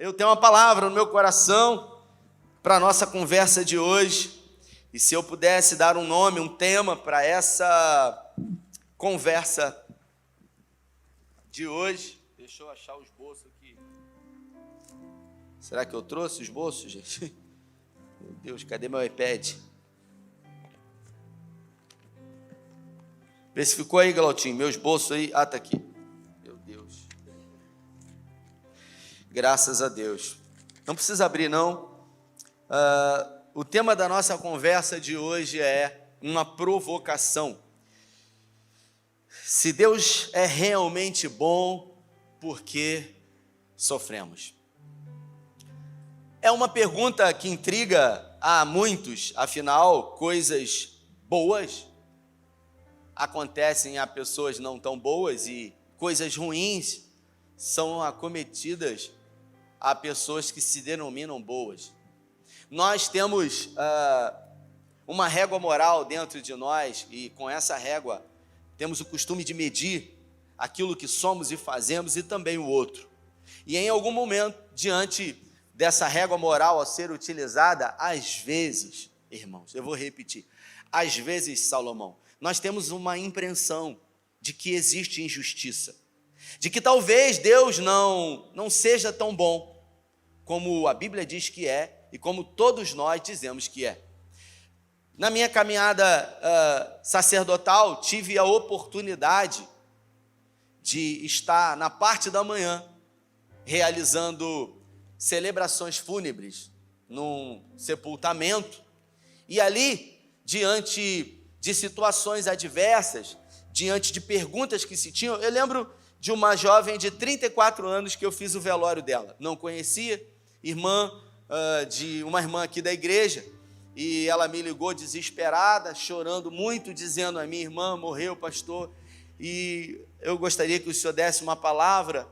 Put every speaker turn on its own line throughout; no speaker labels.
Eu tenho uma palavra no meu coração para a nossa conversa de hoje. E se eu pudesse dar um nome, um tema para essa conversa de hoje. Deixa eu achar os bolsos aqui. Será que eu trouxe os bolsos, gente? Meu Deus, cadê meu iPad? Vê se ficou aí, Glautinho. Meus bolsos aí. Ah, tá aqui. Meu Deus. Graças a Deus. Não precisa abrir, não. O tema da nossa conversa de hoje é uma provocação. Se Deus é realmente bom, por que sofremos? É uma pergunta que intriga a muitos, afinal, coisas boas acontecem a pessoas não tão boas e coisas ruins são acometidas a pessoas que se denominam boas. Nós temos uma régua moral dentro de nós e com essa régua temos o costume de medir aquilo que somos e fazemos e também o outro. E em algum momento, diante dessa régua moral a ser utilizada, às vezes, irmãos, eu vou repetir, às vezes, Salomão, nós temos uma impressão de que existe injustiça, de que talvez Deus não seja tão bom como a Bíblia diz que é e como todos nós dizemos que é. Na minha caminhada sacerdotal, tive a oportunidade de estar na parte da manhã realizando celebrações fúnebres num sepultamento, e ali, diante de situações adversas, diante de perguntas que se tinham, eu lembro de uma jovem de 34 anos que eu fiz o velório dela, não conhecia, de uma irmã aqui da igreja, e ela me ligou desesperada, chorando muito, dizendo: a minha irmã morreu, pastor, e eu gostaria que o senhor desse uma palavra.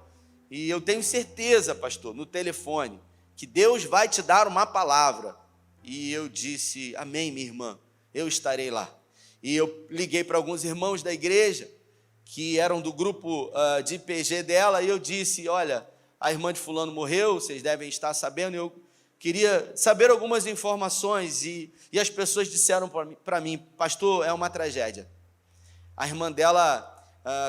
E eu tenho certeza, pastor, no telefone, que Deus vai te dar uma palavra. E eu disse: amém, minha irmã, eu estarei lá. E eu liguei para alguns irmãos da igreja, que eram do grupo de PG dela, e eu disse: olha, a irmã de fulano morreu, vocês devem estar sabendo, eu queria saber algumas informações, e as pessoas disseram para mim: pastor, é uma tragédia. A irmã dela,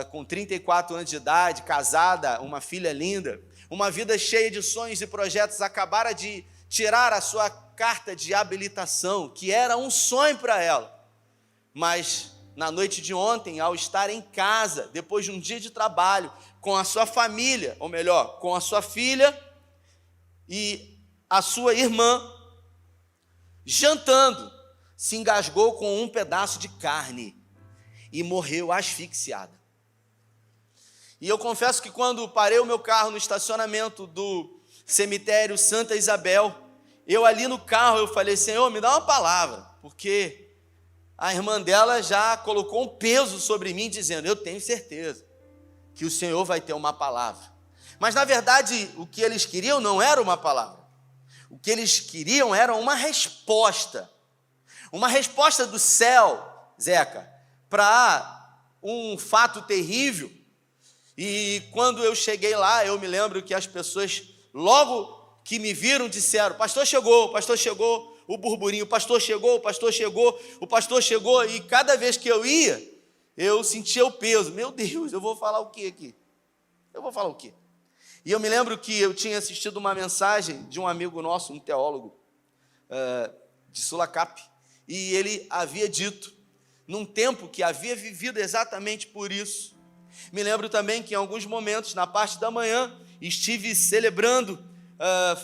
com 34 anos de idade, casada, uma filha linda, uma vida cheia de sonhos e projetos, acabara de tirar a sua carta de habilitação, que era um sonho para ela. Mas na noite de ontem, ao estar em casa, depois de um dia de trabalho, com a sua família, ou melhor, com a sua filha e a sua irmã, jantando, se engasgou com um pedaço de carne e morreu asfixiada. E eu confesso que quando parei o meu carro no estacionamento do cemitério Santa Isabel, eu ali no carro, eu falei: Senhor, me dá uma palavra, porque a irmã dela já colocou um peso sobre mim, dizendo: eu tenho certeza que o Senhor vai ter uma palavra. Mas na verdade, o que eles queriam não era uma palavra, o que eles queriam era uma resposta do céu, Zeca, para um fato terrível. E quando eu cheguei lá, eu me lembro que as pessoas, logo que me viram, disseram: pastor chegou, o burburinho, o pastor chegou, e cada vez que eu ia, eu sentia o peso. Meu Deus, eu vou falar o que aqui? E eu me lembro que eu tinha assistido uma mensagem de um amigo nosso, um teólogo de Sulacap, e ele havia dito, num tempo que havia vivido exatamente por isso. Me lembro também que em alguns momentos, na parte da manhã, estive celebrando,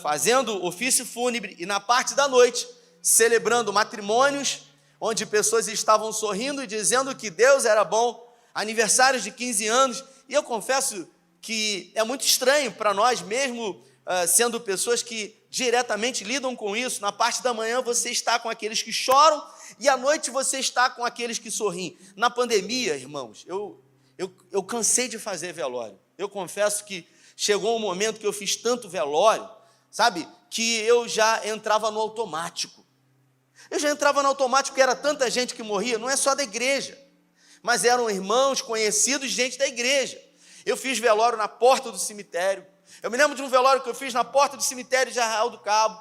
fazendo ofício fúnebre, e na parte da noite, celebrando matrimônios, onde pessoas estavam sorrindo e dizendo que Deus era bom, aniversários de 15 anos, e eu confesso que é muito estranho para nós, mesmo sendo pessoas que diretamente lidam com isso. Na parte da manhã você está com aqueles que choram, e à noite você está com aqueles que sorriem. Na pandemia, irmãos, eu cansei de fazer velório. Eu confesso que chegou um momento que eu fiz tanto velório, sabe, que eu já entrava no automático. Porque era tanta gente que morria, não é só da igreja, mas eram irmãos, conhecidos, gente da igreja. Eu fiz velório na porta do cemitério, Eu me lembro de um velório que eu fiz na porta do cemitério de Arraial do Cabo,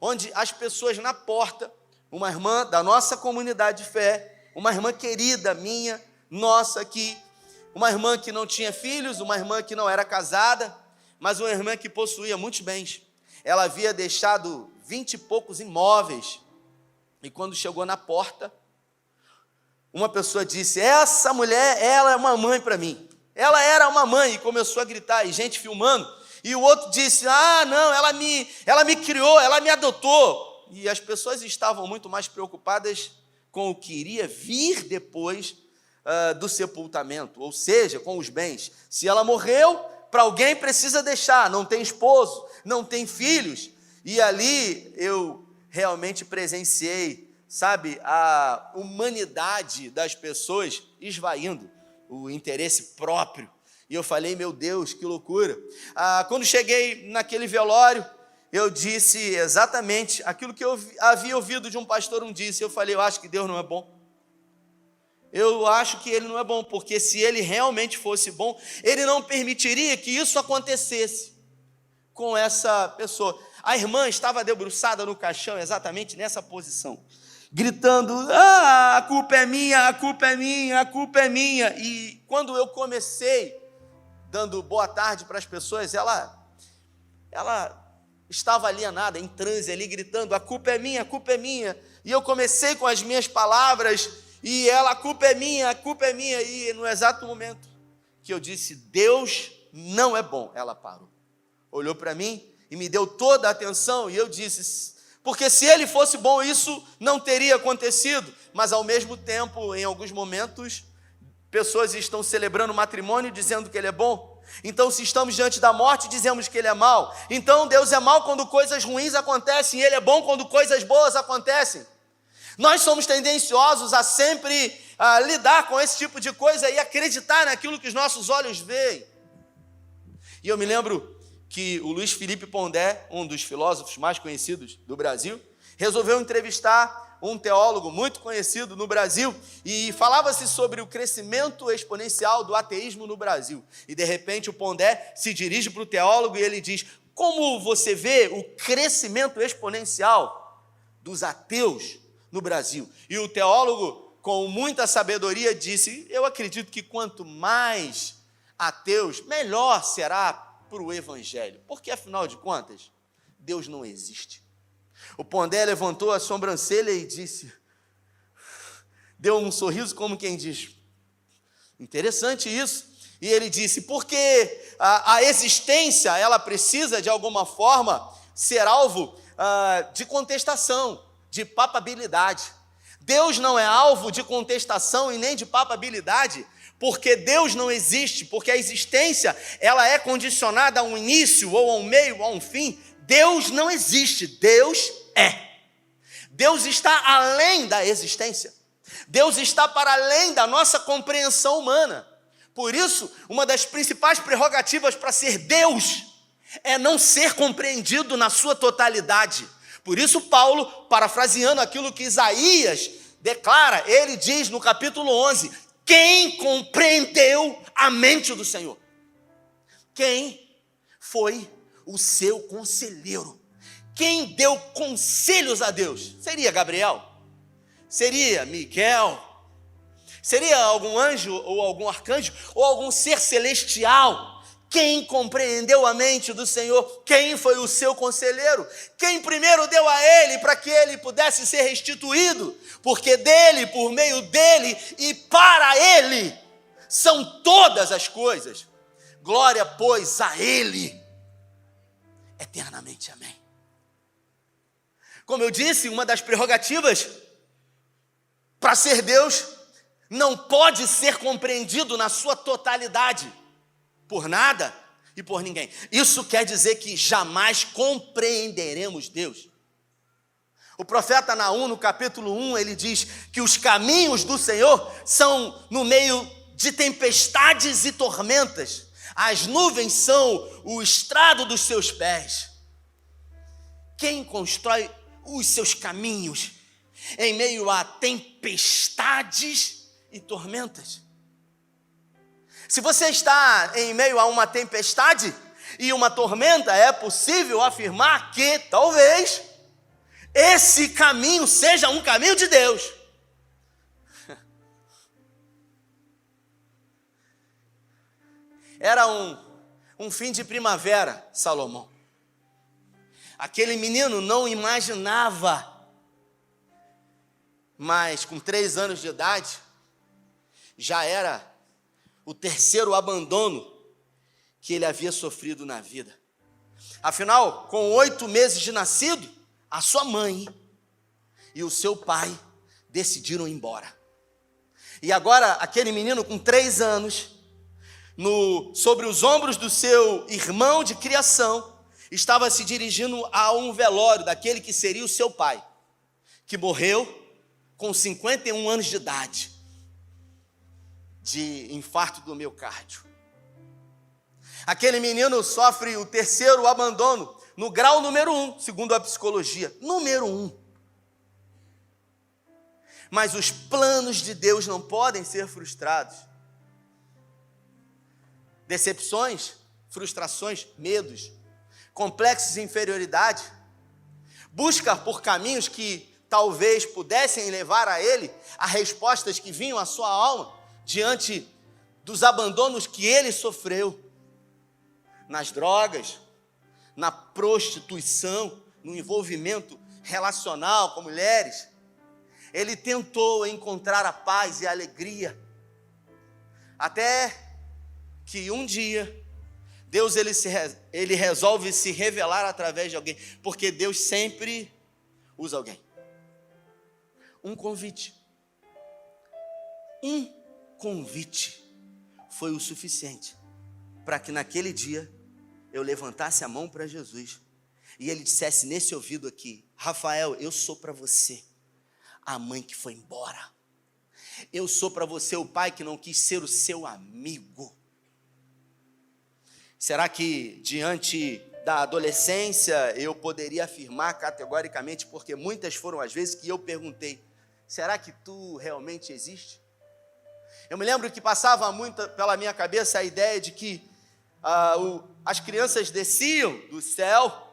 onde as pessoas na porta, uma irmã da nossa comunidade de fé, uma irmã querida minha, nossa aqui, uma irmã que não tinha filhos, uma irmã que não era casada, mas uma irmã que possuía muitos bens. Ela havia deixado 20 e poucos imóveis, e quando chegou na porta, uma pessoa disse: essa mulher, ela é uma mãe para mim. Ela era uma mãe, e começou a gritar, e gente filmando. E o outro disse: ah, não, ela me criou, ela me adotou. E as pessoas estavam muito mais preocupadas com o que iria vir depois do sepultamento, ou seja, com os bens. Se ela morreu, para alguém precisa deixar, não tem esposo, não tem filhos. E ali eu realmente presenciei, sabe, a humanidade das pessoas esvaindo o interesse próprio. E eu falei: meu Deus, que loucura. Quando cheguei naquele velório, eu disse exatamente aquilo que eu havia ouvido de um pastor um dia. Eu falei: eu acho que Deus não é bom. Eu acho que Ele não é bom, porque se Ele realmente fosse bom, Ele não permitiria que isso acontecesse com essa pessoa. A irmã estava debruçada no caixão, exatamente nessa posição, gritando: ah, a culpa é minha, a culpa é minha, a culpa é minha. E quando eu comecei dando boa tarde para as pessoas, ela estava alienada, em transe ali, gritando: a culpa é minha, a culpa é minha. E eu comecei com as minhas palavras, e ela: a culpa é minha, a culpa é minha. E no exato momento que eu disse: Deus não é bom, ela parou, olhou para mim e me deu toda a atenção, e eu disse: porque se Ele fosse bom, isso não teria acontecido. Mas ao mesmo tempo, em alguns momentos, pessoas estão celebrando o matrimônio dizendo que ele é bom. Então, se estamos diante da morte, dizemos que ele é mau. Então, Deus é mau quando coisas ruins acontecem, e Ele é bom quando coisas boas acontecem. Nós somos tendenciosos a sempre lidar com esse tipo de coisa e acreditar naquilo que os nossos olhos veem. E eu me lembro que o Luiz Felipe Pondé, um dos filósofos mais conhecidos do Brasil, resolveu entrevistar um teólogo muito conhecido no Brasil, e falava-se sobre o crescimento exponencial do ateísmo no Brasil. E de repente o Pondé se dirige para o teólogo e ele diz: como você vê o crescimento exponencial dos ateus no Brasil? E o teólogo, com muita sabedoria, disse: eu acredito que quanto mais ateus, melhor será para o evangelho, porque afinal de contas, Deus não existe. O Pondé levantou a sobrancelha e disse, deu um sorriso como quem diz: interessante isso. E ele disse: porque a existência, ela precisa de alguma forma ser alvo de contestação, de papabilidade. Deus não é alvo de contestação e nem de papabilidade, porque Deus não existe, porque a existência, ela é condicionada a um início, ou a um meio, ou a um fim. Deus não existe, Deus é. Deus está além da existência. Deus está para além da nossa compreensão humana. Por isso, uma das principais prerrogativas para ser Deus é não ser compreendido na sua totalidade. Por isso, Paulo, parafraseando aquilo que Isaías declara, ele diz no capítulo 11, quem compreendeu a mente do Senhor? Quem foi o seu conselheiro? Quem deu conselhos a Deus? Seria Gabriel? Seria Miguel? Seria algum anjo ou algum arcanjo ou algum ser celestial? Quem compreendeu a mente do Senhor? Quem foi o seu conselheiro? Quem primeiro deu a ele para que ele pudesse ser restituído? Porque dele, por meio dele e para ele são todas as coisas. Glória, pois, a ele eternamente. Amém. Como eu disse, uma das prerrogativas para ser Deus não pode ser compreendido na sua totalidade, por nada e por ninguém. Isso quer dizer que jamais compreenderemos Deus. O profeta Naum, no capítulo 1, ele diz que os caminhos do Senhor são no meio de tempestades e tormentas. As nuvens são o estrado dos seus pés. Quem constrói os seus caminhos em meio a tempestades e tormentas? Se você está em meio a uma tempestade, e uma tormenta, é possível afirmar que, talvez, esse caminho seja um caminho de Deus. Era um fim de primavera, Salomão. Aquele menino não imaginava, mas com 3 anos de idade, já era o terceiro abandono que ele havia sofrido na vida. Afinal, com 8 meses de nascido, a sua mãe e o seu pai decidiram ir embora. E agora, aquele menino com 3 anos, sobre os ombros do seu irmão de criação, estava se dirigindo a um velório daquele que seria o seu pai, que morreu com 51 anos de idade, de infarto do miocárdio. Aquele menino sofre o terceiro abandono, no grau número 1, segundo a psicologia, número 1. Mas os planos de Deus não podem ser frustrados. Decepções, frustrações, medos, complexos de inferioridade, busca por caminhos que talvez pudessem levar a ele a respostas que vinham à sua alma diante dos abandonos que ele sofreu nas drogas, na prostituição, no envolvimento relacional com mulheres. Ele tentou encontrar a paz e a alegria, até que um dia Deus ele resolve se revelar através de alguém, porque Deus sempre usa alguém. Um convite foi o suficiente para que naquele dia eu levantasse a mão para Jesus e ele dissesse nesse ouvido aqui: Rafael, eu sou para você a mãe que foi embora. Eu sou para você o pai que não quis ser o seu amigo. Será que diante da adolescência eu poderia afirmar categoricamente, porque muitas foram as vezes que eu perguntei: será que tu realmente existe? Eu me lembro que passava muito pela minha cabeça a ideia de que as crianças desciam do céu,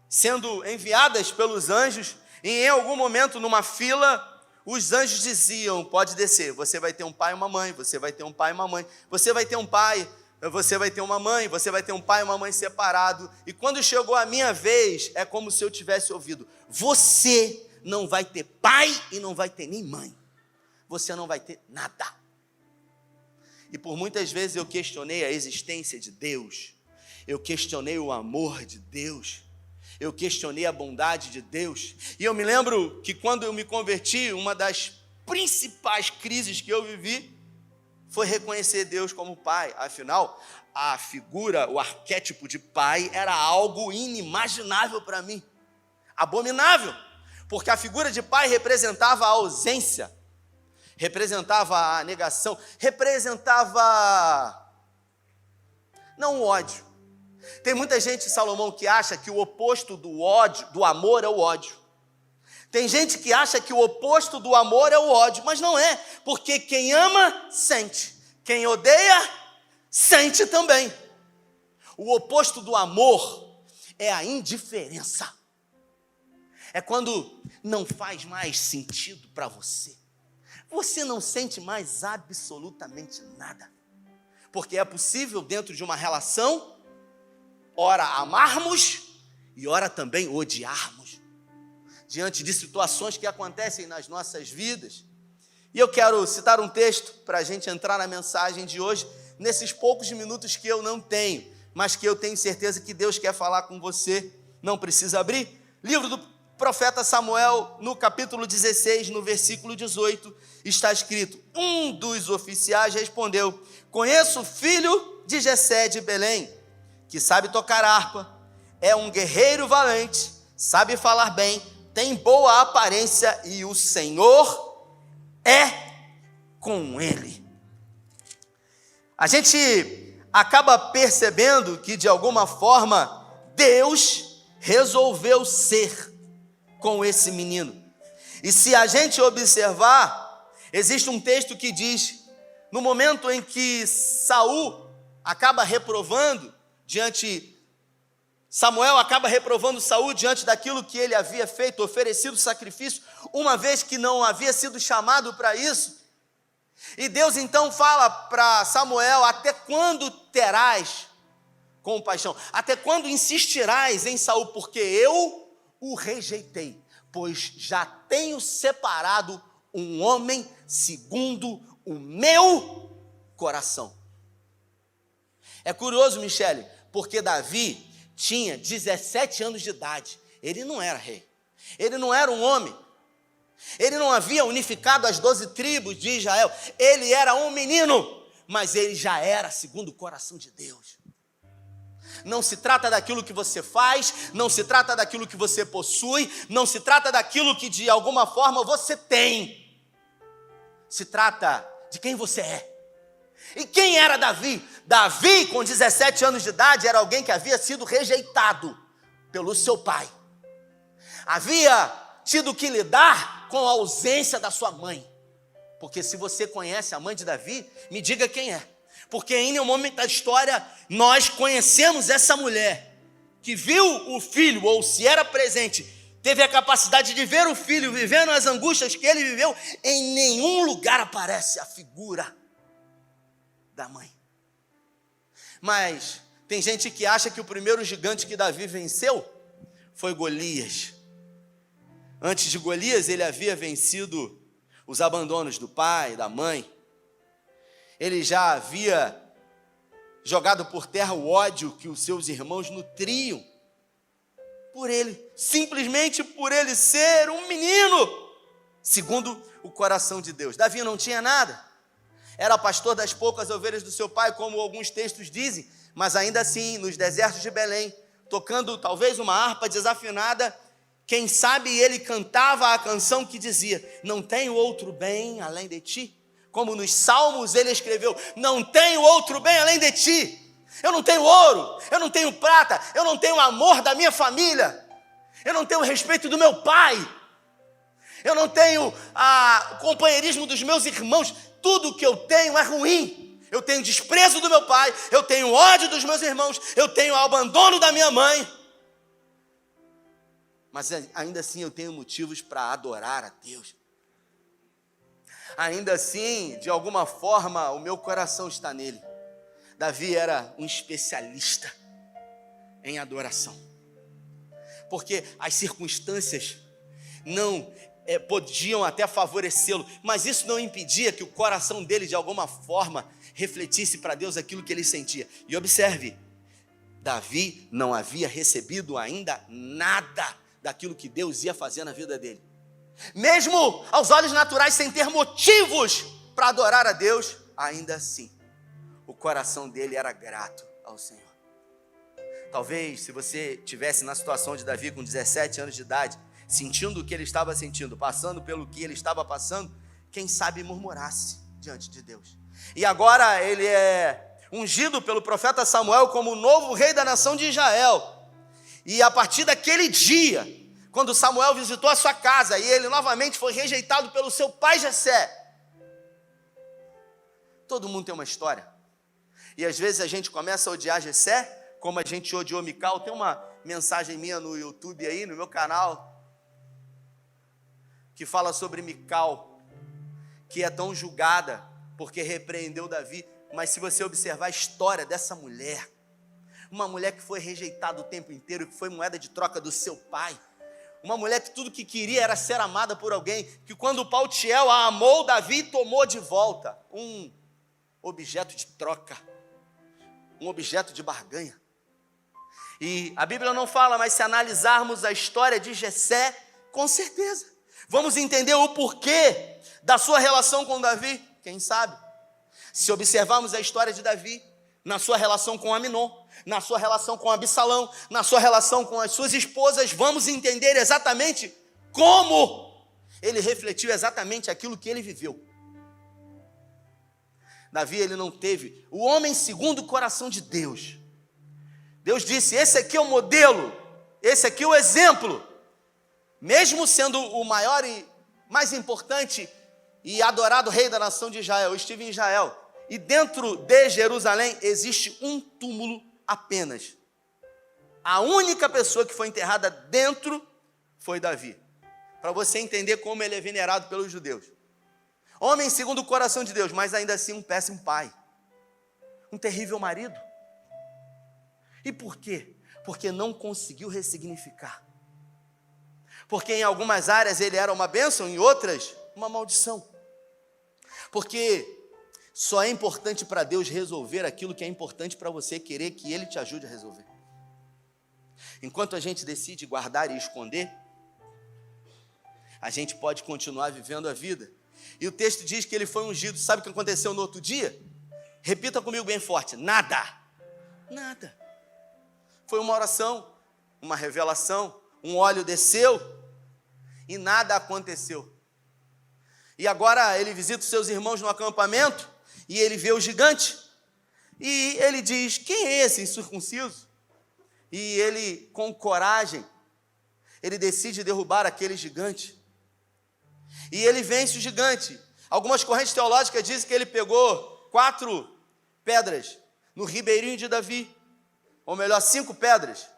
sendo enviadas pelos anjos, e em algum momento numa fila, os anjos diziam: pode descer, você vai ter um pai e uma mãe, você vai ter um pai e uma mãe, você vai ter um pai, você vai ter uma mãe, você vai ter um pai e uma mãe separado. E quando chegou a minha vez, é como se eu tivesse ouvido: você não vai ter pai e não vai ter nem mãe, você não vai ter nada. E por muitas vezes eu questionei a existência de Deus, eu questionei o amor de Deus, eu questionei a bondade de Deus. E eu me lembro que quando eu me converti, uma das principais crises que eu vivi foi reconhecer Deus como pai. Afinal, a figura, o arquétipo de pai era algo inimaginável para mim, abominável, porque a figura de pai representava a ausência, representava a negação, representava não o ódio. Tem muita gente, Salomão, que acha que o oposto do ódio, do amor, é o ódio. Tem gente que acha que o oposto do amor é o ódio, mas não é, porque quem ama, sente. Quem odeia, sente também. O oposto do amor é a indiferença. É quando não faz mais sentido para você. Você não sente mais absolutamente nada. Porque é possível, dentro de uma relação, ora amarmos e ora também odiarmos, diante de situações que acontecem nas nossas vidas. E eu quero citar um texto para a gente entrar na mensagem de hoje, nesses poucos minutos que eu não tenho, mas que eu tenho certeza que Deus quer falar com você. Não precisa abrir. Livro do profeta Samuel, no capítulo 16, no versículo 18, está escrito: um dos oficiais respondeu: conheço o filho de Jessé de Belém, que sabe tocar harpa, é um guerreiro valente, sabe falar bem, tem boa aparência e o Senhor é com ele. A gente acaba percebendo que, de alguma forma, Deus resolveu ser com esse menino. E se a gente observar, existe um texto que diz, no momento em que Saul acaba reprovando Samuel acaba reprovando Saul diante daquilo que ele havia feito, oferecido sacrifício, uma vez que não havia sido chamado para isso. E Deus então fala para Samuel: até quando terás compaixão? Até quando insistirás em Saul? Porque eu o rejeitei, pois já tenho separado um homem segundo o meu coração. É curioso, Michele, porque Davi tinha 17 anos de idade. Ele não era rei, ele não era um homem, ele não havia unificado as 12 tribos de Israel, ele era um menino, mas ele já era segundo o coração de Deus. Não se trata daquilo que você faz, não se trata daquilo que você possui, não se trata daquilo que de alguma forma você tem, se trata de quem você é. E quem era Davi? Davi, com 17 anos de idade, era alguém que havia sido rejeitado pelo seu pai. Havia tido que lidar com a ausência da sua mãe. Porque se você conhece a mãe de Davi, me diga quem é. Porque em nenhum momento da história nós conhecemos essa mulher que viu o filho, ou se era presente, teve a capacidade de ver o filho vivendo as angústias que ele viveu. Em nenhum lugar aparece a figura da mãe. Mas tem gente que acha que o primeiro gigante que Davi venceu foi Golias. Antes de Golias, ele havia vencido os abandonos do pai, da mãe. Ele já havia jogado por terra o ódio que os seus irmãos nutriam por ele, simplesmente por ele ser um menino, segundo o coração de Deus. Davi não tinha nada, era pastor das poucas ovelhas do seu pai, como alguns textos dizem, mas ainda assim, nos desertos de Belém, tocando talvez uma harpa desafinada, quem sabe ele cantava a canção que dizia: não tenho outro bem além de ti. Como nos Salmos ele escreveu: não tenho outro bem além de ti. Eu não tenho ouro, eu não tenho prata, eu não tenho o amor da minha família, eu não tenho o respeito do meu pai, eu não tenho o companheirismo dos meus irmãos. Tudo que eu tenho é ruim. Eu tenho desprezo do meu pai, eu tenho ódio dos meus irmãos, eu tenho o abandono da minha mãe. Mas ainda assim eu tenho motivos para adorar a Deus. Ainda assim, de alguma forma, o meu coração está nele. Davi era um especialista em adoração, porque as circunstâncias não podiam até favorecê-lo, mas isso não impedia que o coração dele, de alguma forma, refletisse para Deus aquilo que ele sentia. E observe, Davi não havia recebido ainda nada daquilo que Deus ia fazer na vida dele. Mesmo aos olhos naturais, sem ter motivos para adorar a Deus, ainda assim, o coração dele era grato ao Senhor. Talvez, se você estivesse na situação de Davi com 17 anos de idade, sentindo o que ele estava sentindo, passando pelo que ele estava passando, quem sabe murmurasse diante de Deus. E agora ele é ungido pelo profeta Samuel como o novo rei da nação de Israel. E a partir daquele dia, quando Samuel visitou a sua casa e ele novamente foi rejeitado pelo seu pai Jessé. Todo mundo tem uma história. E às vezes a gente começa a odiar Jessé, como a gente odiou Mical. Tem uma mensagem minha no YouTube aí, no meu canal, que fala sobre Mical, que é tão julgada porque repreendeu Davi. Mas se você observar a história dessa mulher, uma mulher que foi rejeitada o tempo inteiro, que foi moeda de troca do seu pai, uma mulher que tudo que queria era ser amada por alguém, que quando o Paltiel a amou, Davi tomou de volta um objeto de troca, um objeto de barganha. E a Bíblia não fala, mas se analisarmos a história de Jessé, com certeza vamos entender o porquê da sua relação com Davi. Quem sabe, se observarmos a história de Davi, na sua relação com Aminon, na sua relação com Absalão, na sua relação com as suas esposas, vamos entender exatamente como ele refletiu exatamente aquilo que ele viveu. Davi, ele não teve o homem segundo o coração de Deus. Deus disse: esse aqui é o modelo, esse aqui é o exemplo. Mesmo sendo o maior e mais importante e adorado rei da nação de Israel, eu estive em Israel, e dentro de Jerusalém existe um túmulo apenas. A única pessoa que foi enterrada dentro foi Davi. Para você entender como ele é venerado pelos judeus. Homem segundo o coração de Deus, mas ainda assim um péssimo pai. Um terrível marido. E por quê? Porque não conseguiu ressignificar. Porque em algumas áreas ele era uma bênção, em outras, uma maldição. Porque só é importante para Deus resolver aquilo que é importante para você querer que Ele te ajude a resolver. Enquanto a gente decide guardar e esconder, a gente pode continuar vivendo a vida. E o texto diz que ele foi ungido. Sabe o que aconteceu no outro dia? Repita comigo bem forte: nada. Nada. Foi uma oração, uma revelação, um óleo desceu e nada aconteceu. E agora ele visita os seus irmãos no acampamento e ele vê o gigante. E ele diz: quem é esse incircunciso? E ele, com coragem, ele decide derrubar aquele gigante. E ele vence o gigante. Algumas correntes teológicas dizem que ele pegou 4 pedras no ribeirinho de Davi. Ou melhor, 5 pedras.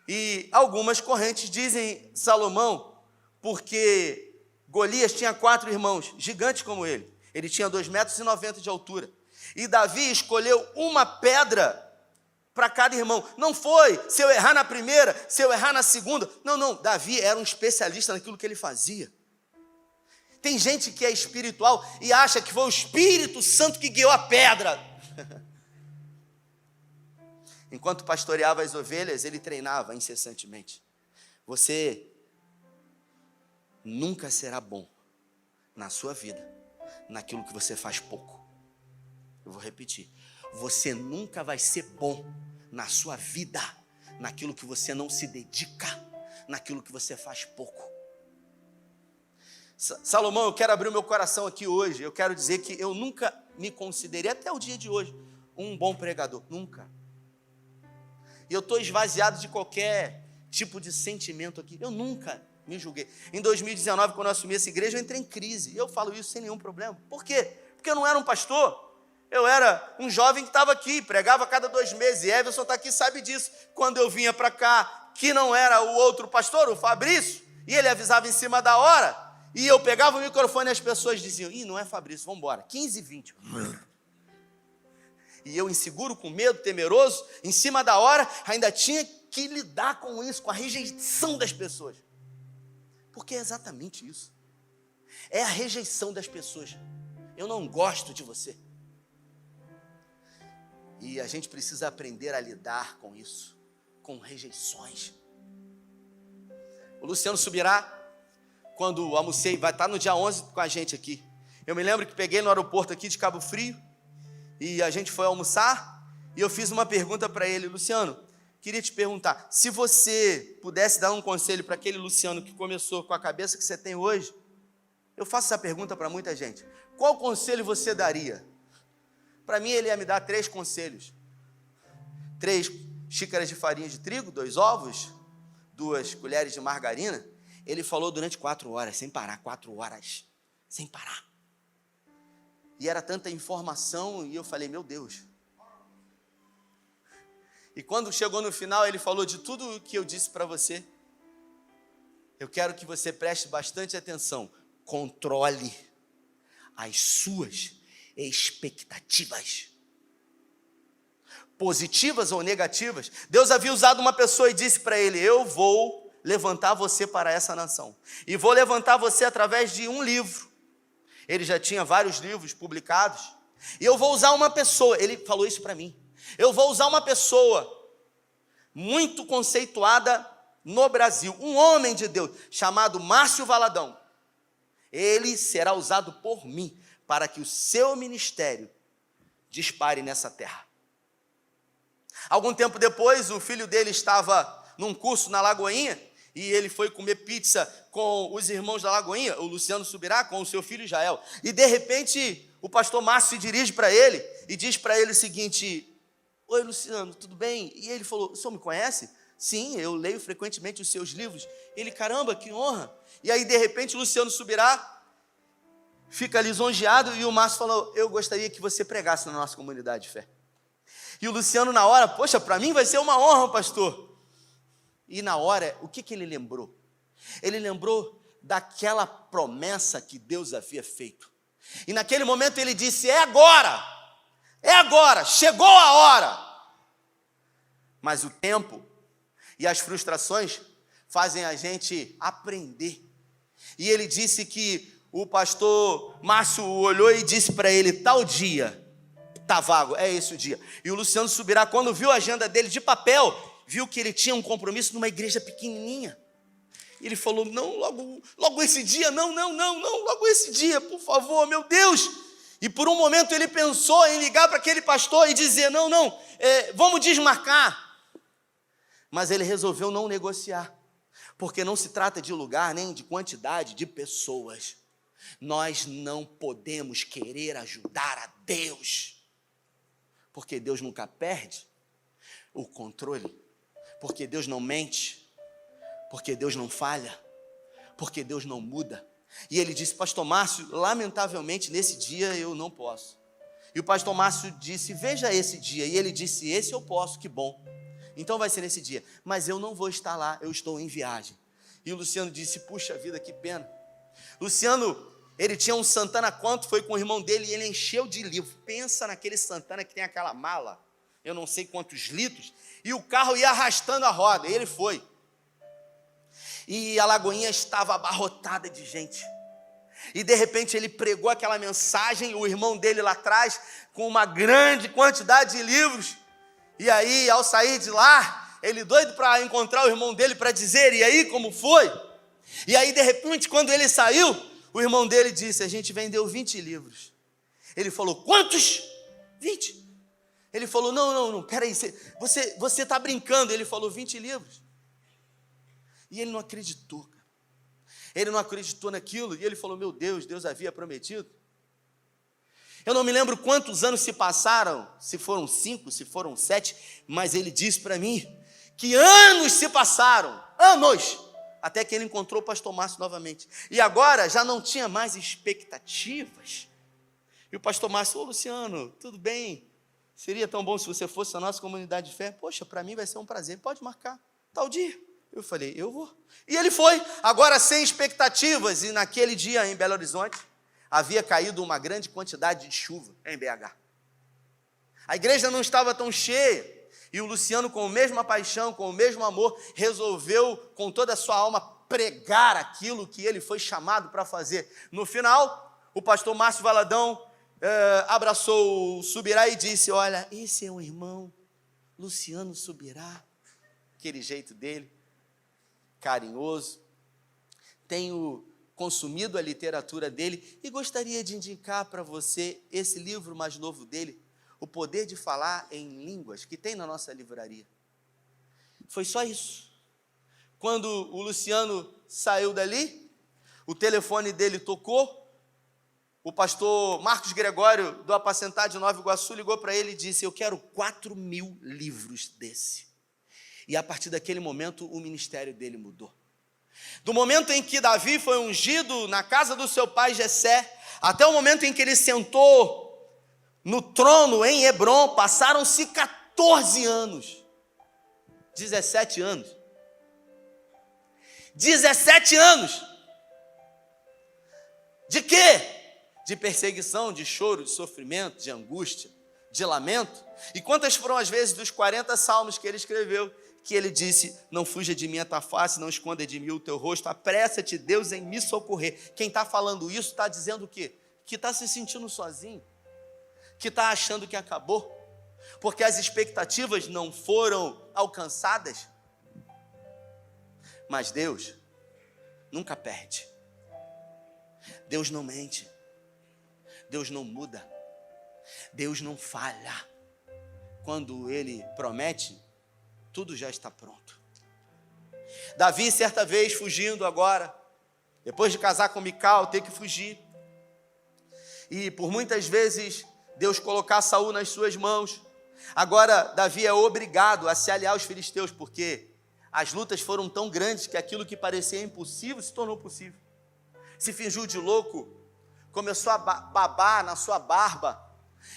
E algumas correntes dizem Salomão, porque Golias tinha 4 irmãos, gigantes como ele. Ele tinha 2,90 metros de altura. E Davi escolheu uma pedra para cada irmão. Não foi se eu errar na primeira, se eu errar na segunda. Não. Davi era um especialista naquilo que ele fazia. Tem gente que é espiritual e acha que foi o Espírito Santo que guiou a pedra. Enquanto pastoreava as ovelhas, ele treinava incessantemente. Você nunca será bom na sua vida, naquilo que você faz pouco. Eu vou repetir. Você nunca vai ser bom na sua vida, naquilo que você não se dedica, naquilo que você faz pouco. Salomão, eu quero abrir o meu coração aqui hoje. Eu quero dizer que eu nunca me considerei, até o dia de hoje, um bom pregador. Nunca. E eu estou esvaziado de qualquer tipo de sentimento aqui. Eu nunca me julguei. Em 2019, quando eu assumi essa igreja, eu entrei em crise. E eu falo isso sem nenhum problema. Por quê? Porque eu não era um pastor. Eu era um jovem que estava aqui, pregava a cada 2 meses. E Everson está aqui, sabe disso. Quando eu vinha para cá, que não era o outro pastor, o Fabrício, e ele avisava em cima da hora, e eu pegava o microfone e as pessoas diziam: ih, não é Fabrício, vamos embora. 15, 20. E eu, inseguro, com medo, temeroso, em cima da hora, ainda tinha que lidar com isso, com a rejeição das pessoas. Porque é exatamente isso. É a rejeição das pessoas. Eu não gosto de você. E a gente precisa aprender a lidar com isso, com rejeições. O Luciano Subirá, quando almocei, vai estar no dia 11 com a gente aqui. Eu me lembro que peguei no aeroporto aqui de Cabo Frio, e a gente foi almoçar, e eu fiz uma pergunta para ele: Luciano, queria te perguntar, se você pudesse dar um conselho para aquele Luciano que começou com a cabeça que você tem hoje, eu faço essa pergunta para muita gente, qual conselho você daria? Para mim, ele ia me dar 3 conselhos. 3 xícaras de farinha de trigo, 2 ovos, 2 colheres de margarina. Ele falou durante 4 horas, sem parar, 4 horas, sem parar. E era tanta informação, e eu falei: meu Deus. E quando chegou no final, ele falou: de tudo o que eu disse para você, eu quero que você preste bastante atenção. Controle as suas expectativas, positivas ou negativas. Deus havia usado uma pessoa e disse para ele: eu vou levantar você para essa nação, e vou levantar você através de um livro. Ele já tinha vários livros publicados, e eu vou usar uma pessoa, ele falou isso para mim, eu vou usar uma pessoa muito conceituada no Brasil, um homem de Deus, chamado Márcio Valadão. Ele será usado por mim, para que o seu ministério dispare nessa terra. Algum tempo depois, o filho dele estava num curso na Lagoinha, e ele foi comer pizza com os irmãos da Lagoinha, o Luciano Subirá, com o seu filho Jael. E de repente, o pastor Márcio se dirige para ele e diz para ele o seguinte: oi, Luciano, tudo bem? E ele falou: o senhor me conhece? Sim, eu leio frequentemente os seus livros. Ele: caramba, que honra. E aí, de repente, o Luciano Subirá fica lisonjeado, e o Márcio falou: eu gostaria que você pregasse na nossa comunidade de fé. E o Luciano na hora, poxa, para mim vai ser uma honra, pastor. E na hora, o que ele lembrou? Ele lembrou daquela promessa que Deus havia feito. E naquele momento ele disse, é agora, chegou a hora. Mas o tempo e as frustrações fazem a gente aprender. E ele disse que o pastor Márcio olhou e disse para ele, tal dia, tá vago, é esse o dia. E o Luciano Subirá, quando viu a agenda dele de papel, viu que ele tinha um compromisso numa igreja pequenininha. Ele falou, não, logo esse dia, não, logo esse dia, por favor, meu Deus. E por um momento ele pensou em ligar para aquele pastor e dizer, não, vamos desmarcar. Mas ele resolveu não negociar, porque não se trata de lugar, nem de quantidade de pessoas. Nós não podemos querer ajudar a Deus, porque Deus nunca perde o controle, porque Deus não mente, porque Deus não falha, porque Deus não muda. E ele disse, pastor Márcio, lamentavelmente nesse dia eu não posso. E o pastor Márcio disse, veja esse dia. E ele disse, esse eu posso, que bom. Então vai ser nesse dia. Mas eu não vou estar lá, eu estou em viagem. E o Luciano disse, puxa vida, que pena. Luciano, ele tinha um Santana Quanto, foi com o irmão dele e ele encheu de livro. Pensa naquele Santana que tem aquela mala, eu não sei quantos litros, e o carro ia arrastando a roda, e ele foi. E a Lagoinha estava abarrotada de gente. E de repente ele pregou aquela mensagem, o irmão dele lá atrás, com uma grande quantidade de livros. E aí, ao sair de lá, ele doido para encontrar o irmão dele para dizer, e aí, como foi? E aí, de repente, quando ele saiu, o irmão dele disse, a gente vendeu 20 livros. Ele falou, quantos? 20. Ele falou, não, peraí, você está brincando. Ele falou, 20 livros. E ele não acreditou, cara. Ele não acreditou naquilo, e ele falou, meu Deus, Deus havia prometido. Eu não me lembro quantos anos se passaram, se foram 5, se foram 7, mas ele disse para mim que anos se passaram, anos, até que ele encontrou o pastor Márcio novamente. E agora já não tinha mais expectativas. E o pastor Márcio, ô Luciano, tudo bem? Seria tão bom se você fosse a nossa comunidade de fé. Poxa, para mim vai ser um prazer, pode marcar, tal dia. Eu falei, eu vou. E ele foi, agora sem expectativas, e naquele dia em Belo Horizonte, havia caído uma grande quantidade de chuva em BH. A igreja não estava tão cheia, e o Luciano, com a mesma paixão, com o mesmo amor, resolveu, com toda a sua alma, pregar aquilo que ele foi chamado para fazer. No final, o pastor Márcio Valadão abraçou o Subirá e disse, olha, esse é um irmão, Luciano Subirá, aquele jeito dele, carinhoso. Tenho consumido a literatura dele e gostaria de indicar para você esse livro mais novo dele, O Poder de Falar em Línguas, que tem na nossa livraria. Foi só isso. Quando o Luciano saiu dali, o telefone dele tocou, o pastor Marcos Gregório, do Apacentar de Nova Iguaçu, ligou para ele e disse, eu quero 4.000 livros desse. E a partir daquele momento, o ministério dele mudou. Do momento em que Davi foi ungido na casa do seu pai Jessé, até o momento em que ele sentou no trono em Hebrom, passaram-se 14 anos. 17 anos. 17 anos. De quê? De perseguição, de choro, de sofrimento, de angústia, de lamento. E quantas foram as vezes dos 40 salmos que ele escreveu, que ele disse, não fuja de mim a tua face, não esconda de mim o teu rosto, apressa-te, Deus, em me socorrer. Quem está falando isso está dizendo o quê? Que está se sentindo sozinho, que está achando que acabou, porque as expectativas não foram alcançadas. Mas Deus nunca perde, Deus não mente, Deus não muda, Deus não falha. Quando Ele promete, tudo já está pronto. Davi, certa vez, fugindo agora, depois de casar com Mical, ter que fugir. E por muitas vezes, Deus colocar Saul nas suas mãos. Agora, Davi é obrigado a se aliar aos filisteus, porque as lutas foram tão grandes que aquilo que parecia impossível se tornou possível. Se fingiu de louco, começou a babar na sua barba,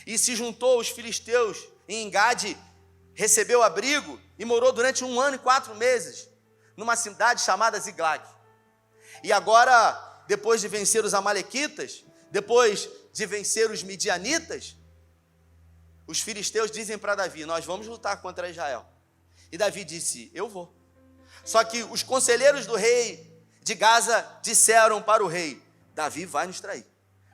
e se juntou aos filisteus, em Gade, recebeu abrigo e morou durante 1 ano e 4 meses numa cidade chamada Ziglag. E agora, depois de vencer os amalequitas, depois de vencer os midianitas, os filisteus dizem para Davi: nós vamos lutar contra Israel. E Davi disse: eu vou. Só que os conselheiros do rei de Gaza disseram para o rei: Davi vai nos trair,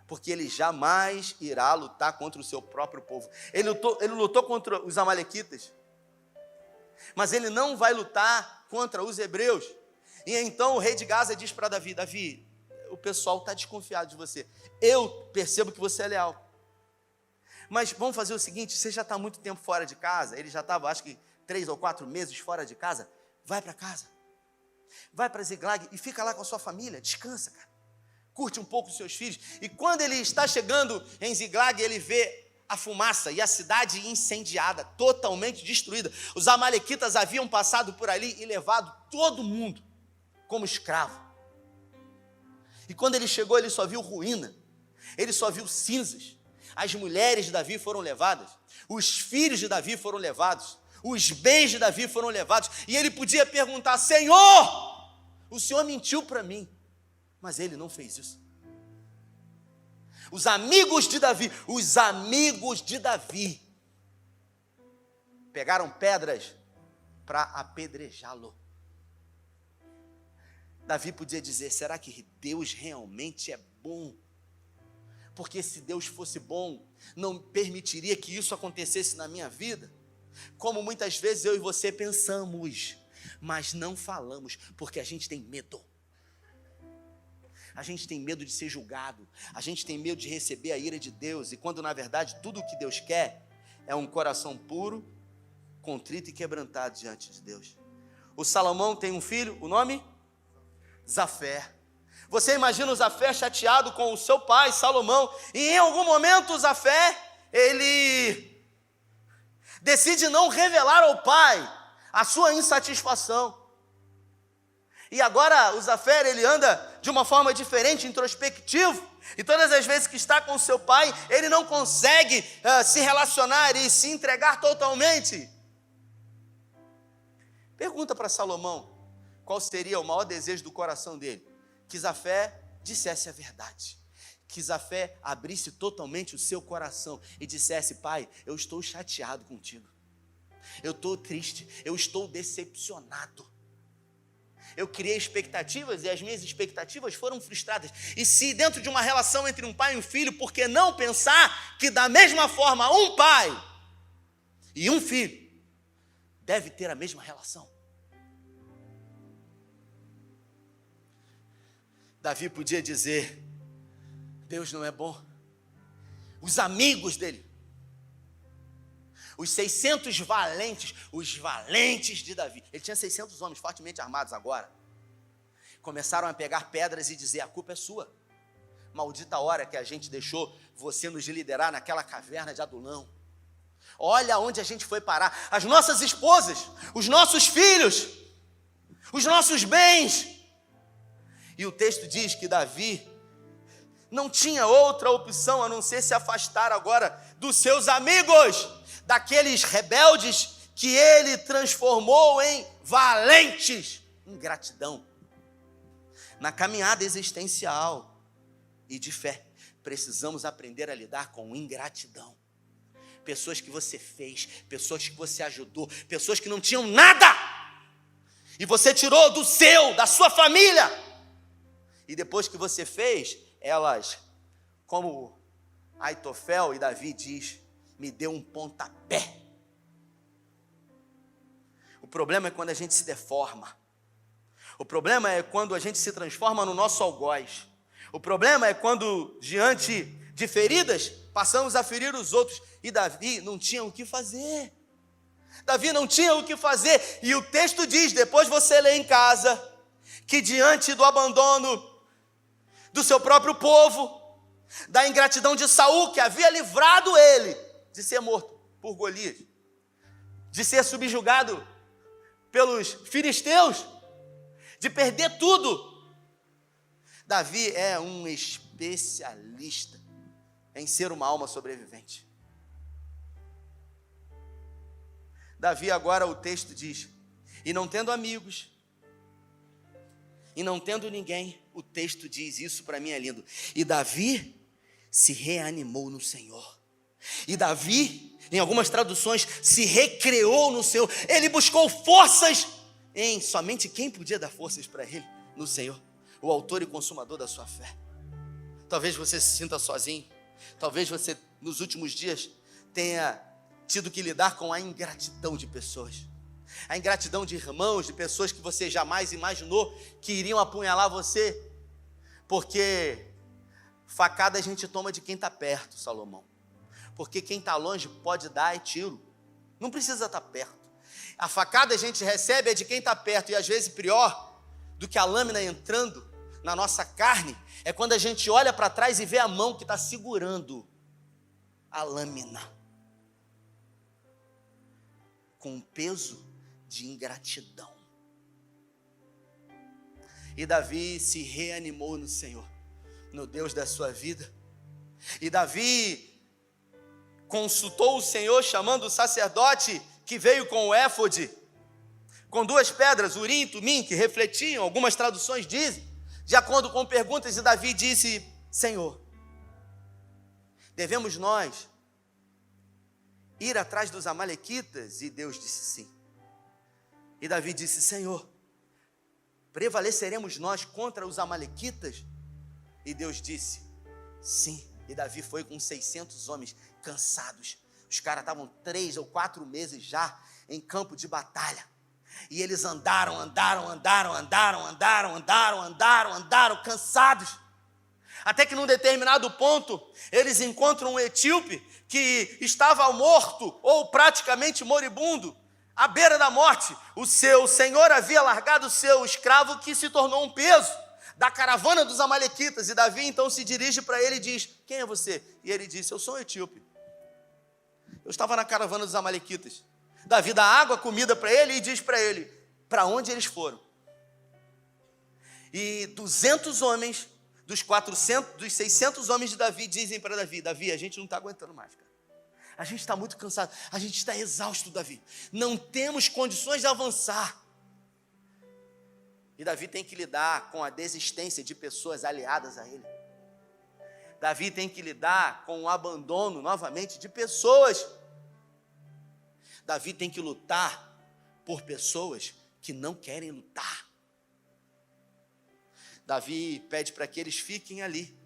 porque ele jamais irá lutar contra o seu próprio povo. Ele lutou contra os amalequitas, mas ele não vai lutar contra os hebreus. E então o rei de Gaza diz para Davi: Davi, o pessoal está desconfiado de você. Eu percebo que você é leal. Mas vamos fazer o seguinte: você já está muito tempo fora de casa. Ele já estava, acho que 3 ou 4 meses fora de casa. Vai para casa. Vai para Ziglag e fica lá com a sua família. Descansa, cara. Curte um pouco os seus filhos. E quando ele está chegando em Ziglag, ele vê a fumaça e a cidade incendiada, totalmente destruída. Os amalequitas haviam passado por ali e levado todo mundo como escravo. E quando ele chegou, ele só viu ruína, ele só viu cinzas. As mulheres de Davi foram levadas, os filhos de Davi foram levados, os bens de Davi foram levados. E ele podia perguntar: Senhor, o Senhor mentiu para mim. Mas ele não fez isso. Os amigos de Davi pegaram pedras para apedrejá-lo. Davi podia dizer: será que Deus realmente é bom? Porque se Deus fosse bom, não permitiria que isso acontecesse na minha vida? Como muitas vezes eu e você pensamos, mas não falamos, porque a gente tem medo. A gente tem medo de ser julgado, a gente tem medo de receber a ira de Deus, e quando na verdade tudo o que Deus quer é um coração puro, contrito e quebrantado diante de Deus. O Salomão tem um filho, o nome? Zafé. Você imagina o Zafé chateado com o seu pai, Salomão, e em algum momento o Zafé, ele decide não revelar ao pai a sua insatisfação. E agora o Zafé, ele anda de uma forma diferente, introspectivo, e todas as vezes que está com o seu pai, ele não consegue se relacionar e se entregar totalmente. Pergunta para Salomão qual seria o maior desejo do coração dele: que Zafé dissesse a verdade, que Zafé abrisse totalmente o seu coração e dissesse: pai, eu estou chateado contigo, eu estou triste, eu estou decepcionado, eu criei expectativas e as minhas expectativas foram frustradas. E se dentro de uma relação entre um pai e um filho, por que não pensar que da mesma forma um pai e um filho deve ter a mesma relação? Davi podia dizer: Deus não é bom. Os amigos dele, os 600 valentes, os valentes de Davi, ele tinha 600 homens fortemente armados agora, começaram a pegar pedras e dizer: a culpa é sua. Maldita hora que a gente deixou você nos liderar naquela caverna de Adulão. Olha onde a gente foi parar. As nossas esposas, os nossos filhos, os nossos bens. E o texto diz que Davi não tinha outra opção a não ser se afastar agora dos seus amigos, daqueles rebeldes que ele transformou em valentes. Ingratidão. Na caminhada existencial e de fé, precisamos aprender a lidar com ingratidão. Pessoas que você fez, pessoas que você ajudou, pessoas que não tinham nada, e você tirou da sua família. E depois que você fez, elas, como Aitofel e Davi diz, me deu um pontapé. O problema é quando a gente se deforma. O problema é quando a gente se transforma no nosso algoz. O problema é quando, diante de feridas, passamos a ferir os outros. E Davi não tinha o que fazer. Davi não tinha o que fazer. E o texto diz, depois você lê em casa, que diante do abandono do seu próprio povo, da ingratidão de Saul, que havia livrado ele de ser morto por Golias, de ser subjugado pelos filisteus, de perder tudo, Davi é um especialista em ser uma alma sobrevivente. Davi agora o texto diz, e não tendo amigos, e não tendo ninguém, o texto diz, isso para mim é lindo, e Davi se reanimou no Senhor. E Davi, em algumas traduções, se recreou no Senhor. Ele buscou forças em somente quem podia dar forças para ele, no Senhor, o autor e consumador da sua fé. Talvez você se sinta sozinho, talvez você nos últimos dias tenha tido que lidar com a ingratidão de pessoas, a ingratidão de irmãos, de pessoas que você jamais imaginou que iriam apunhalar você, porque facada a gente toma de quem está perto, Salomão, porque quem está longe pode dar tiro, não precisa estar perto. A facada a gente recebe é de quem está perto, e às vezes pior do que a lâmina entrando na nossa carne, é quando a gente olha para trás e vê a mão que está segurando a lâmina, com o peso de ingratidão. E Davi se reanimou no Senhor, no Deus da sua vida. E Davi consultou o Senhor, chamando o sacerdote que veio com o éfode, com 2 pedras, Urim e Tumim, que refletiam, algumas traduções dizem, de acordo com perguntas, e Davi disse, Senhor, devemos nós ir atrás dos amalequitas? E Deus disse sim. E Davi disse, Senhor, prevaleceremos nós contra os amalequitas? E Deus disse, sim. E Davi foi com 600 homens cansados. Os caras estavam 3 ou 4 meses já em campo de batalha. E eles andaram, cansados. Até que num determinado ponto, eles encontram um etíope que estava morto, ou praticamente moribundo, à beira da morte. O seu senhor havia largado o seu escravo, que se tornou um peso da caravana dos amalequitas. E Davi então se dirige para ele e diz, quem é você? E ele disse, eu sou um etíope. Eu estava na caravana dos amalequitas. Davi dá água, comida para ele e diz para ele, para onde eles foram? E 200 homens, dos 600 homens de Davi, dizem para Davi, Davi, a gente não está aguentando mais, cara. A gente está muito cansado, a gente está exausto, Davi. Não temos condições de avançar. E Davi tem que lidar com a desistência de pessoas aliadas a ele. Davi tem que lidar com o abandono, novamente, de pessoas. Davi tem que lutar por pessoas que não querem lutar. Davi pede para que eles fiquem ali.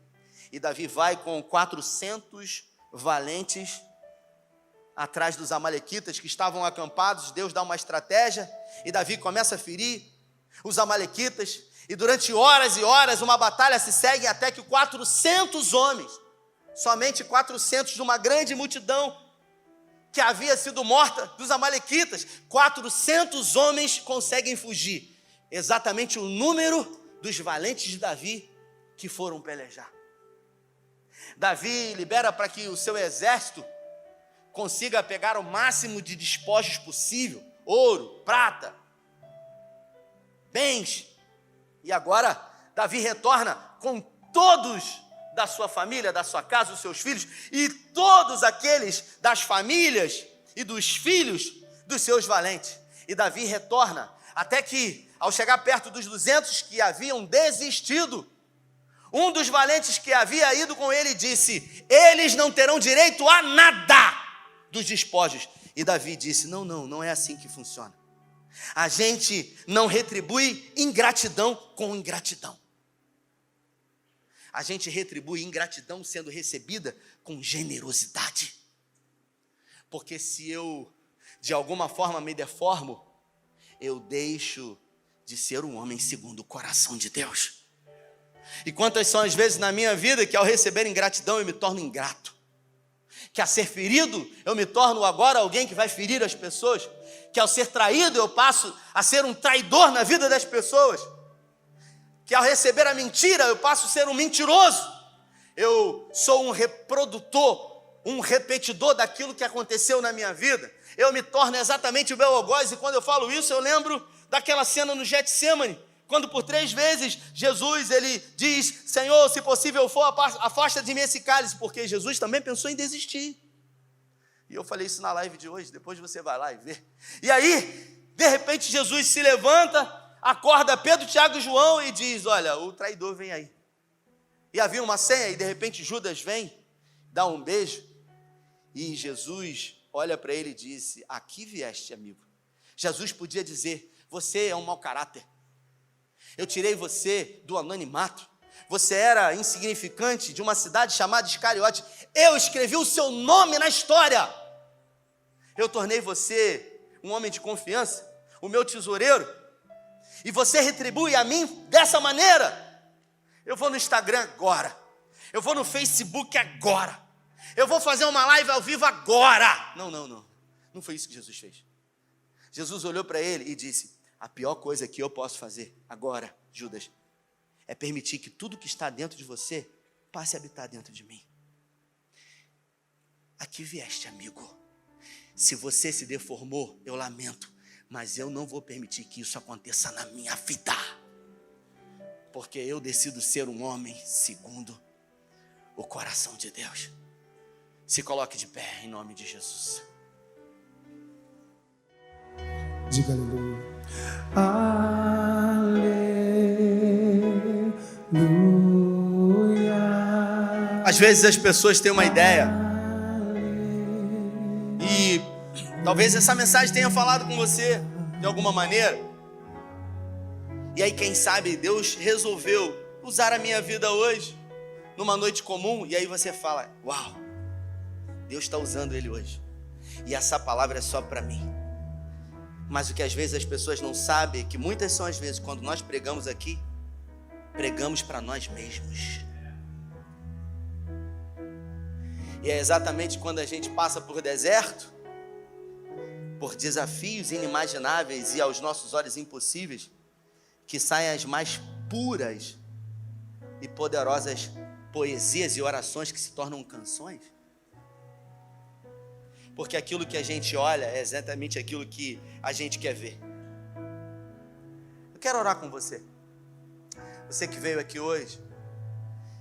E Davi vai com 400 valentes atrás dos amalequitas que estavam acampados. Deus dá uma estratégia e Davi começa a ferir os amalequitas. E durante horas e horas uma batalha se segue até que 400 homens, somente 400 de uma grande multidão que havia sido morta dos amalequitas, 400 homens conseguem fugir. Exatamente o número dos valentes de Davi que foram pelejar. Davi libera para que o seu exército consiga pegar o máximo de despojos possível, ouro, prata, bens. E agora Davi retorna com todos da sua família, da sua casa, os seus filhos, e todos aqueles das famílias e dos filhos dos seus valentes. E Davi retorna, até que, ao chegar perto dos 200 que haviam desistido, um dos valentes que havia ido com ele disse, eles não terão direito a nada dos despojos. E Davi disse, não é assim que funciona. A gente não retribui ingratidão com ingratidão. A gente retribui ingratidão sendo recebida com generosidade. Porque se eu, de alguma forma, me deformo, eu deixo de ser um homem segundo o coração de Deus. E quantas são as vezes na minha vida que ao receber ingratidão eu me torno ingrato? Que a ser ferido eu me torno agora alguém que vai ferir as pessoas? Que ao ser traído eu passo a ser um traidor na vida das pessoas? Que ao receber a mentira eu passo a ser um mentiroso? Eu sou um reprodutor, um repetidor daquilo que aconteceu na minha vida? Eu me torno exatamente o meu algoz, e quando eu falo isso eu lembro daquela cena no Getsêmani, quando por 3 vezes Jesus ele diz, Senhor, se possível for, afasta de mim esse cálice, porque Jesus também pensou em desistir. E eu falei isso na live de hoje, depois você vai lá e vê. E aí, de repente, Jesus se levanta, acorda Pedro, Tiago e João e diz: olha, o traidor vem aí. E havia uma ceia e de repente Judas vem, dá um beijo. E Jesus olha para ele e disse: aqui vieste, amigo. Jesus podia dizer: você é um mau caráter. Eu tirei você do anonimato. Você era insignificante de uma cidade chamada Iscariote. Eu escrevi o seu nome na história. Eu tornei você um homem de confiança, o meu tesoureiro. E você retribui a mim dessa maneira. Eu vou no Instagram agora. Eu vou no Facebook agora. Eu vou fazer uma live ao vivo agora. Não. Não foi isso que Jesus fez. Jesus olhou para ele e disse: a pior coisa que eu posso fazer agora, Judas, é permitir que tudo que está dentro de você passe a habitar dentro de mim. Aqui vieste, amigo. Se você se deformou, eu lamento, mas eu não vou permitir que isso aconteça na minha vida, porque eu decido ser um homem segundo o coração de Deus. Se coloque de pé em nome de Jesus.
Diga aleluia. Aleluia.
Às vezes as pessoas têm uma ideia, e talvez essa mensagem tenha falado com você de alguma maneira, e aí quem sabe Deus resolveu usar a minha vida hoje, numa noite comum, e aí você fala: uau, Deus está usando ele hoje, e essa palavra é só para mim. Mas o que às vezes as pessoas não sabem é que muitas são as vezes, quando nós pregamos aqui, pregamos para nós mesmos. E é exatamente quando a gente passa por deserto, por desafios inimagináveis e aos nossos olhos impossíveis, que saem as mais puras e poderosas poesias e orações que se tornam canções. Porque aquilo que a gente olha é exatamente aquilo que a gente quer ver. Eu quero orar com você. Você que veio aqui hoje,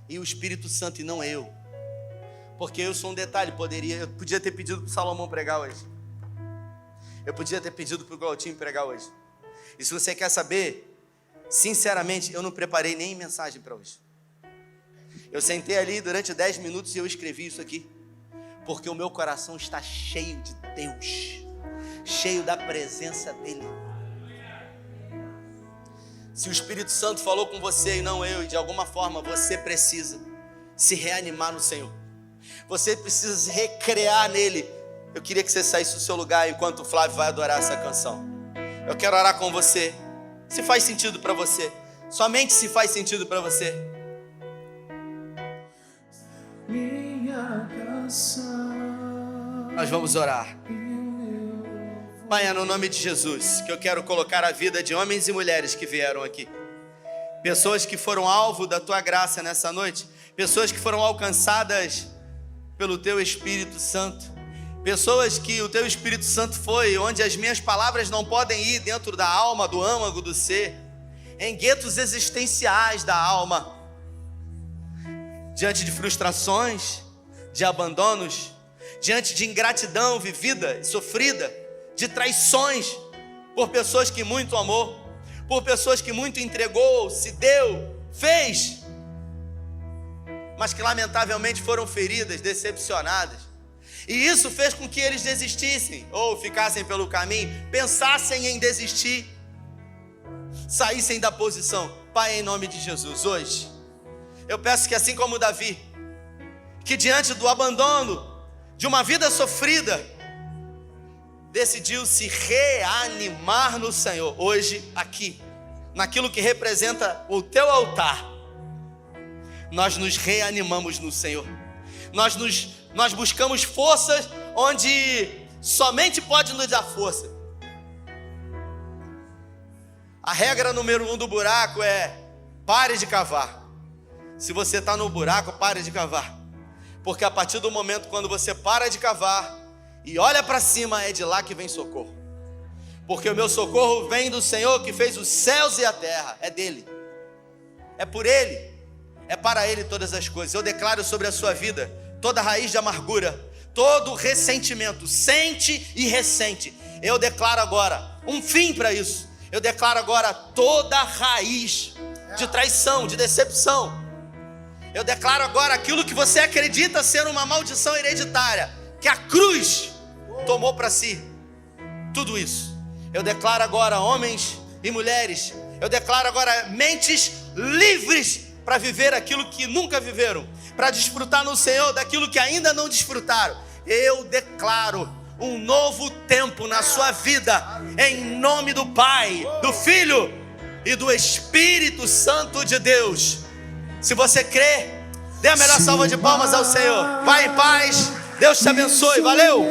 e o Espírito Santo e não eu. Porque eu sou um detalhe, eu podia ter pedido para o Salomão pregar hoje. Eu podia ter pedido para o Glautinho pregar hoje. E se você quer saber, sinceramente, eu não preparei nem mensagem para hoje. Eu sentei ali durante 10 minutos e eu escrevi isso aqui. Porque o meu coração está cheio de Deus, cheio da presença dEle. Se o Espírito Santo falou com você e não eu, e de alguma forma você precisa se reanimar no Senhor, você precisa se recrear nele. Eu queria que você saísse do seu lugar enquanto o Flávio vai adorar essa canção. Eu quero orar com você. Se faz sentido para você, somente se faz sentido para você.
Minha canção.
Nós vamos orar. Pai, é no nome de Jesus que eu quero colocar a vida de homens e mulheres que vieram aqui. Pessoas que foram alvo da Tua graça nessa noite. Pessoas que foram alcançadas pelo Teu Espírito Santo. Pessoas que o Teu Espírito Santo foi onde as minhas palavras não podem ir, dentro da alma, do âmago, do ser. Em guetos existenciais da alma. Diante de frustrações, de abandonos, diante de ingratidão vivida e sofrida, de traições por pessoas que muito amou, por pessoas que muito entregou, se deu, fez, mas que lamentavelmente foram feridas, decepcionadas. E isso fez com que eles desistissem, ou ficassem pelo caminho, pensassem em desistir, saíssem da posição. Pai, em nome de Jesus, hoje eu peço que, assim como Davi, que diante do abandono de uma vida sofrida, decidiu se reanimar no Senhor, hoje aqui, naquilo que representa o Teu altar, nós nos reanimamos no Senhor. Nós buscamos forças onde somente pode nos dar força. A regra número 1 do buraco é: pare de cavar. Se você está no buraco, pare de cavar. Porque a partir do momento quando você para de cavar e olha para cima, é de lá que vem socorro. Porque o meu socorro vem do Senhor que fez os céus e a terra. É dele, é por ele, é para ele todas as coisas. Eu declaro sobre a sua vida toda raiz de amargura, todo ressentimento, sente e ressente. Eu declaro agora um fim para isso. Eu declaro agora toda raiz de traição, de decepção. Eu declaro agora aquilo que você acredita ser uma maldição hereditária, que a cruz tomou para si. Tudo isso. Eu declaro agora homens e mulheres. Eu declaro agora mentes livres para viver aquilo que nunca viveram, para desfrutar no Senhor daquilo que ainda não desfrutaram. Eu declaro um novo tempo na sua vida, em nome do Pai, do Filho e do Espírito Santo de Deus. Se você crê, dê a melhor salva de palmas ao Senhor. Vai em paz, Deus te abençoe, valeu!